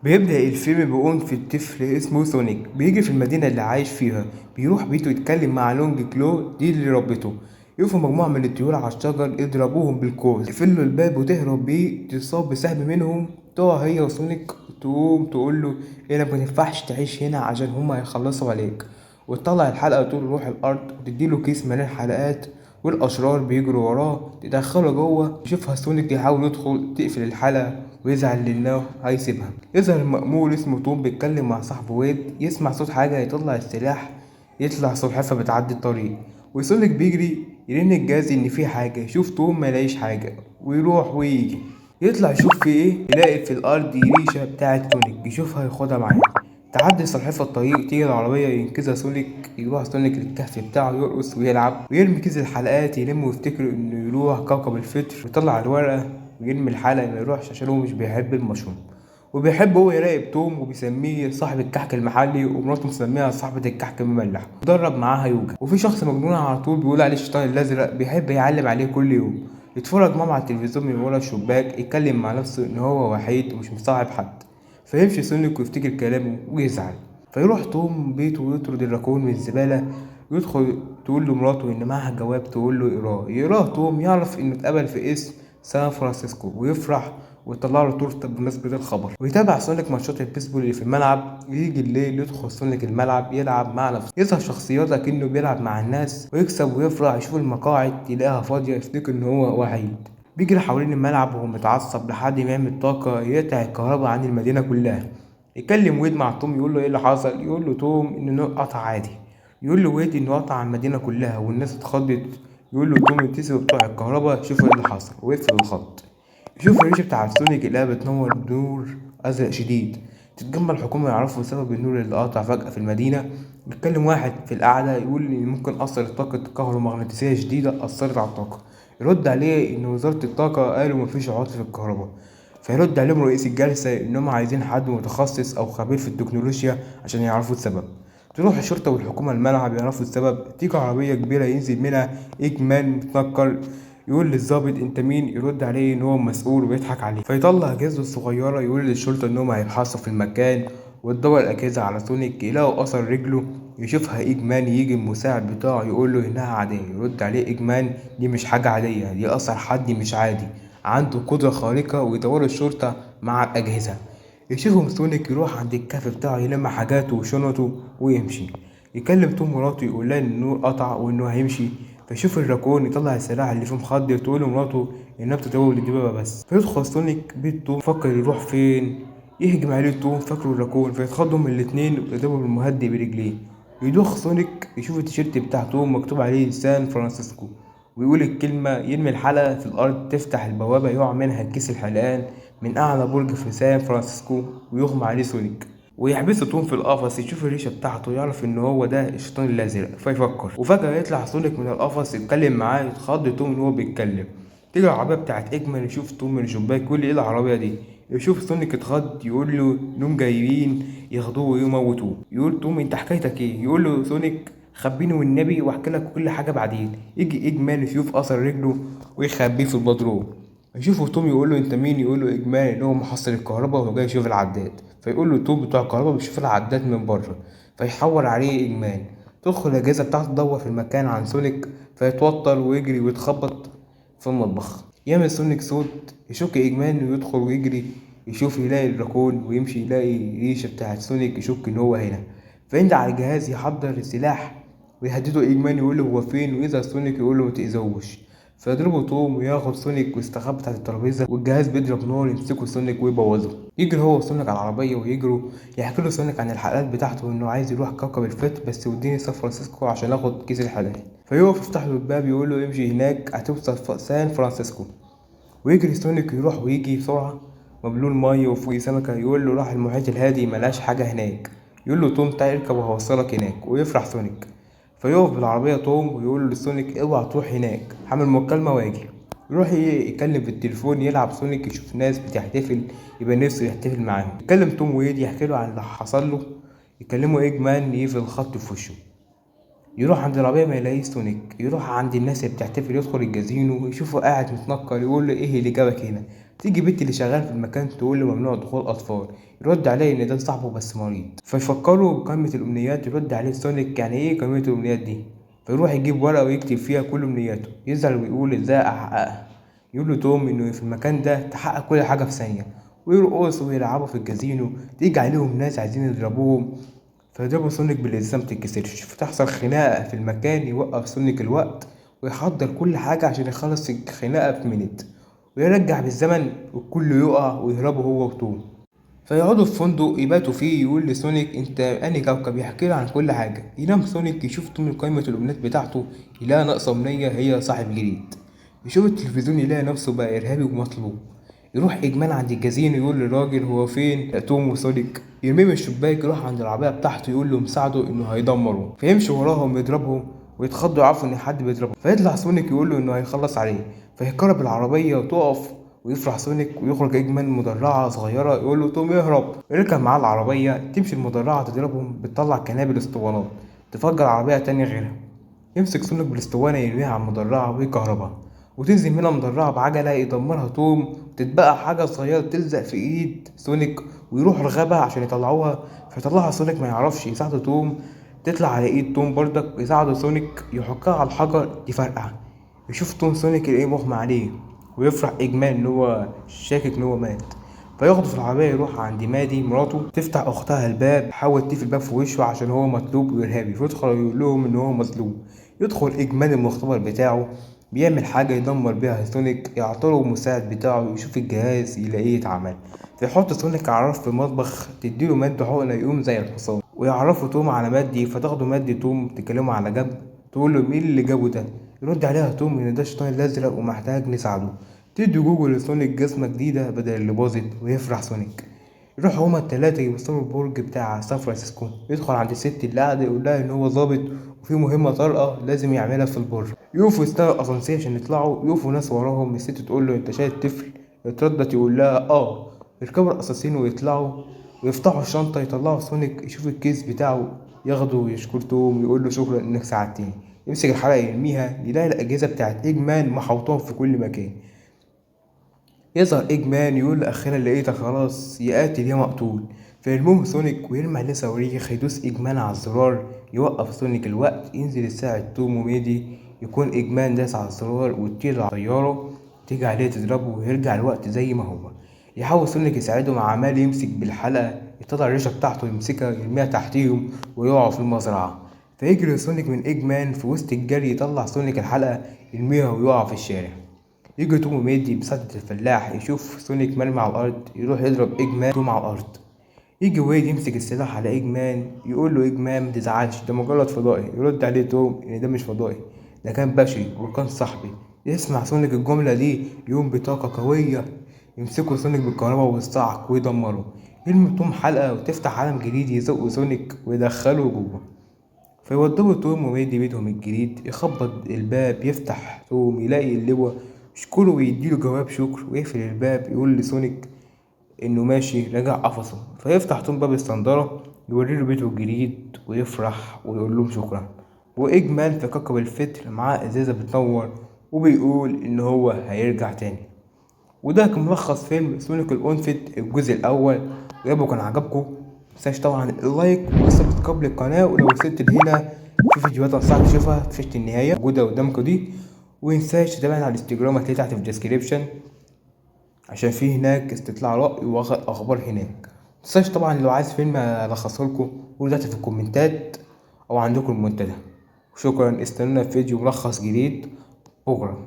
بيبدأ الفيلم بعنف الطفل اسمه سونيك بيجي في المدينة اللي عايش فيها. بيروح بيته يتكلم مع لونج كلو دي اللي ربته. يقفوا مجموعة من الطيور على الشجر يضربوهم بالقوس، يقفلوا الباب وتهرب بيه، تصاب بسهم منهم، تقع هي وسونيك. تقوم تقول له انك ما تنفعش تعيش هنا عشان هما هيخلصوا عليك، وتطلع الحلقة تقول روح الأرض وتديله كيس مليان حلقات. والأشرار بيجروا وراه تدخله جوه. يشوفها سونيك يحاول يدخل تقفل الحلقة ويزعل لأنه هيسيبها. يظهر مأمول اسمه توم بيتكلم مع صاحبه ويد، يسمع صوت حاجة يطلع السلاح، يطلع سلحفاة بتعدي الطريق. وسونيك بيجري يرن الجهاز إن في حاجة، يشوف توم ملاقيش حاجة ويروح ويجي. يطلع يشوف في ايه، يلاقي في الأرض ريشة بتاعت سونيك، يشوفها ياخدها معاه. تعدي السلحفاة الطريق، تيجي العربية ينقذها سونيك. يروح سونيك للكهف بتاعه يرقص ويلعب ويرمي كيس الحلقات، يلم ويفتكر إنه يروح كوكب الفطر ويطلع الورقة ويرمي الحلقة ما يروحش عشان هو مش بيحب المشروم. وبيحب هو يراقب توم وبيسميه صاحب الكحك المحلي، ومراته مسميها صاحبة الكحك المملح، ودرب معاها يوجا. وفي شخص مجنون على طول بيقول عليه الشيطان الأزرق، بيحب يعلم عليه كل يوم. يتفرج ماما على التلفزيون من ورا الشباك، يتكلم مع نفسه إن هو وحيد ومش مصاحب حد. فيمشي سونيك ويفتكر كلامه ويزعل. فيروح توم بيته ويطرد الراكون من الزبالة. ويدخل تقول له مراته إن معاها جواب تقول له يقراه توم، يعرف إنه اتقبل في اسم سان فرانسيسكو ويفرح، ويطلع له تورته بمناسبة الخبر. ويتابع سونيك ماتشات البيسبول اللي في الملعب. يجي الليل يدخل سونيك الملعب يلعب مع نفسه، يظهر شخصيات كأنه بيلعب مع الناس، ويكسب ويفرح. يشوف المقاعد يلاقيها فاضية، يفتكر إن هو وحيد. بيجري حوالين الملعب وهو متعصب لحد ما يعمل طاقة يقطع الكهرباء عن المدينة كلها. يكلم ويد مع توم يقول له ايه اللي حصل، يقول له توم انه قطع عادي. يقول له ويد انه قطع المدينة كلها والناس اتخضت. يقول له توم اتصل بتوع الكهرباء شوفوا ايه اللي حصل ويقفل الخط. يشوف الريشة بتاع سونيك اللي بتنور بنور أزرق شديد. تتجمع الحكومة يعرفوا سبب النور اللي قاطع فجأة في المدينة. يتكلم واحد في القعدة يقول إن ممكن أثر طاقة كهرومغناطيسية شديدة أثرت على الطاقة. يرد عليه إن وزارة الطاقة قالوا مفيش عطل في الكهرباء. فيرد عليهم رئيس الجلسة إنهم عايزين حد متخصص أو خبير في التكنولوجيا عشان يعرفوا السبب. تروح الشرطة والحكومة الملعب يعرفوا السبب. تيجي عربية كبيرة ينزل منها إجمان متنكر. يقول للظابط انت مين، يرد عليه ان هو مسؤول ويضحك عليه. فيطلع اجهزته الصغيره يقول للشرطه انهم هيبحثوا في المكان. وتدور الاجهزه على سونيك يلاقوا اثر رجله. يشوفها اجمان، يجي المساعد بتاعه يقول له انها عاديه، يرد عليه اجمان دي مش حاجه عاديه، دي اثر حد مش عادي عنده قدره خارقه. ويدوروا الشرطه مع الاجهزه. يشوفهم سونيك يروح عند الكهف بتاعه يلم حاجاته وشنطه ويمشي. يكلم توم مراته يقول لها ان النور قطع وانه هيمشي. فيشوف الراكون يطلع السلاح اللي فيه مخدر، تقول لمراته انها بتتجول للدبابة بس. فيدخل سونيك بيت توم فكر يروح فين. يهجم عليه توم فاكره الراكون، فيتخضوا من الاتنين ويضربوا بالمهدئ برجليه. يدوخ سونيك يشوف التيشيرت بتاع توم مكتوب عليه سان فرانسيسكو، ويقول الكلمة يرمي الحلقة في الأرض، تفتح البوابة يقع منها كيس الحلقان من أعلى برج في سان فرانسيسكو، ويغمى عليه سونيك. ويحبسه توم في القفص، يشوف الريشة بتاعته يعرف ان هو ده الشيطان الازرق. فيفكر وفجأة يطلع سونيك من القفص يتكلم معاه. يتخض توم ان هو بيتكلم. تيجي العربية بتاعت اجمل، يشوف توم من الشباك يقول لي ايه العربية دي. يشوف سونيك اتخض يقول له انهم جايين ياخدوه ويموتوه. يقول توم انت حكايتك ايه، يقول له سونيك خبيني والنبي واحكي لك كل حاجة بعدين. يجي اجمال يشوف اثر رجله ويخبيه في البدروم. يشوفه توم يقول له انت مين، يقول له اجمالي اللي هو محصل الكهرباء وهو جاي يشوف العداد. فيقول له توم بتوع الكهرباء بيشوف العداد من بره. فيحور عليه اجمال. تدخل الاجهزه بتاعته تدور في المكان عن سونيك. فيتوتر ويجري ويتخبط في المطبخ. يعمل سونيك صوت يشك اجمال ويدخل ويجري. يشوف يلاقي الراكون ويمشي يلاقي ريشه بتاعت سونيك، يشك ان هو هنا. فيندى على الجهاز يحضر السلاح ويهدده اجمال يقول له هو فين. ويظهر سونيك يقول له متأذوش. فيضربه توم وياخد سونيك ويستخبى تحت الترابيزة، والجهاز بيضرب نار يمسكه سونيك ويبوظه. يجري هو وسونيك على العربية ويجروا. يحكي له سونيك عن الحلقات بتاعته وإنه عايز يروح كوكب الفت بس وديني سان فرانسيسكو عشان آخد كيس الحلقات. فيقف يفتح له الباب يقول له امشي هناك هتوصل سان فرانسيسكو. ويجري سونيك يروح ويجي بسرعة مبلول مية وفوق سمكة. يقول له راح المحيط الهادي ملهاش حاجة هناك. يقول له توم تعال اركب وهوصلك هناك. ويفرح سونيك. فيقف بالعربية توم ويقول له لسونيك اوعى تروح هناك، هعمل مكالمة واجي. يروح يتكلم في التليفون يلعب سونيك يشوف ناس بتحتفل يبقى نفسه يحتفل معاهم. يتكلم توم ويد يحكي له عن اللي حصل له. يكلمه ايج مان يقفل الخط في وشه. يروح عند العربية ما يلاقيش سونيك. يروح عند الناس اللي بتحتفل يدخل الجازينو يشوفه قاعد متنكر. يقول له ايه اللي جابك هنا، تيجي بنت اللي شغال في المكان تقول له ممنوع دخول اطفال، يرد عليه ان ده صاحبه بس مريض. فيفكروا بقائمة الامنيات، يرد عليه سونيك يعني ايه قائمة الامنيات دي؟ فيروح يجيب ورقة ويكتب فيها كل امنياته، يزعل ويقول ازاي احققها. يقول له توم انه في المكان ده تحقق كل حاجة في ثانية، ويرقصوا ويلعبوا في الكازينو. تيجي عليهم ناس عايزين يضربوهم، فيضربوا سونيك بالإزاز متتكسرش، فتحصل خناقة في المكان. يوقف سونيك الوقت ويحضر كل حاجة عشان يخلص الخناقة في مينت، ويرجع بالزمن والكل يقع ويهربوا هو وتوم. فيقعدوا في فندق يباتوا فيه. يقول لسونيك انت انهي كوكب، يحكي له عن كل حاجة. ينام سونيك يشوف توم قائمة الأمنيات بتاعته، يلاقي ناقصة أمنية هي صاحب جديد. يشوف التلفزيون يلاقي نفسه بقى إرهابي ومطلوب. يروح إجمال عند الجزيرة يقول للراجل هو فين يا توم وسونيك. يرميه من الشباك، يروح عند العربية بتاعته يقول له مساعده إنه هيدمره. فيمشي وراهم يضربهم ويتخضوا يعرفوا إن حد بيضربهم. فيطلع سونيك يقول له إنه هيخلص عليه. فيقرب العربية وتقف، ويفرح سونيك ويخرج إجمال مدرعة صغيرة يقول له توم يهرب. يركب معاه العربية، تمشي المدرعة تضربهم، بتطلع قنابل اسطوانات تفجر عربية تانية غيرها. يمسك سونيك بالاسطوانة يرميها على المدرعة ويكهربها، وتنزل منها مدرعة بعجلة يدمرها توم، وتتبقى حاجة صغيرة تلزق في ايد سونيك. ويروح الغابة عشان يطلعوها، فيطلعها سونيك ما يعرفش يساعده توم. تطلع على ايد توم بردك ويساعده سونيك، يحكها على الحجر يفرقع. يشوف توم سونيك يلاقيه مغمى عليه، ويفرح إجمال إن هو شاكك إن هو مات. فياخده في العربية يروح عند مادي مراته، تفتح أختها الباب، تحاول تقفل الباب في وشه عشان هو مطلوب وإرهابي. فيدخل يقول لهم إن هو مظلوم. يدخل إجمال المختبر بتاعه، بيعمل حاجة يدمر بيها سونيك. يعطله المساعد بتاعه يشوف الجهاز يلاقيه اتعمل. فيحط سونيك على رف في المطبخ، تديله مادة حقنة يقوم زي الحصان. ويعرفوا توم على مادي، فتاخده مادي توم تكلمه على جنب، تقول له مين اللي جابه ده. يرد عليها توم ان ده الشيطان الازرق ومحتاج نساعده. تدي جوجل لسونيك جسمة جديدة بدل اللي باظت، ويفرح سونيك. يروحوا هما التلاتة يوصلوا البرج بتاع سان فرانسيسكو. يدخل عند الست اللي قاعدة يقول لها إن هو ظابط وفي مهمة طارئة لازم يعملها في البرج. يقفوا يستنوا الأسانسير عشان يطلعوا، يقفوا ناس وراهم. الست تقول له أنت شايل طفل؟ يتردد يقول لها آه. يركبوا الأسانسير ويطلعوا، ويفتحوا الشنطة يطلعوا سونيك يشوف الكيس بتاعه، ياخده ويشكر توم ويقول له شكرا إنك ساعدتني. يمسك الحلقة يرميها، يلاقي الأجهزة بتاعت إيجمان محوطاهم في كل مكان. يظهر إيجمان يقول أخيرا لقيتك خلاص يا قاتل يا مقتول. فيرموه سونيك ويرمي عليه صواريخ. يدوس إيجمان على الزرار يوقف سونيك الوقت، ينزل يساعد توم وميدي. يكون إيجمان داس على الزرار وتطير الطيارة تيجي عليه تضربه، ويرجع الوقت زي ما هو. يحاول سونيك يساعدهم، عمال يمسك بالحلقة يطلع الريشة بتاعته يمسكها يرميها تحتيهم ويقعوا في المزرعة. فيجري سونيك من إيجمان، في وسط الجري يطلع سونيك الحلقة يرميها ويقع في الشارع. يجي توم وميدي بساعدة الفلاح، يشوف سونيك مرمي على الأرض، يروح يضرب إيجمان توم على الأرض. يجي ويد يمسك السلاح على إيجمان، يقول له إيجمان متزعلش ده مجرد فضائي. يرد عليه توم إن ده مش فضائي، ده كان بشري وكان صاحبي. يسمع سونيك الجملة دي يقوم بطاقة قوية، يمسكوا سونيك بالكهرباء والصعق ويدمروا. يرمي توم حلقة وتفتح عالم جديد يزقوا سونيك ويدخله جوه. فيوضبوا توم وميدي بيتهم الجديد. يخبط الباب، يفتح توم يلاقي اللواء يشكره ويديله جواب شكر، ويقفل الباب يقول لسونيك انه ماشي راجع قفصه. فيفتح توم باب الصندارة يوريله بيته الجديد ويفرح ويقول لهم شكرا. واجمال في كوكب الفتر معاه ازازة بتنور، وبيقول ان هو هيرجع تاني. وده كان ملخص فيلم سونيك الأونفيت الجزء الأول. ويبقى كان عجبكم، متنساش طبعا اللايك والسبسكرايب قبل القناة. ولو وصلت لهنا في فيديوهات أنصحك تشوفها في شاشة النهاية موجودة قدامكم دي. ومتنساش تتابعني على الانستجرام هتلاقيه تحت في الديسكريبشن، عشان في هناك استطلاع رأي واخد أخبار هناك. متنساش طبعا لو عايز فيلم ألخصهولكوا قولوا تحت في الكومنتات أو عندكم المنتدى. شكرا، استنونا في فيديو ملخص جديد بكرة.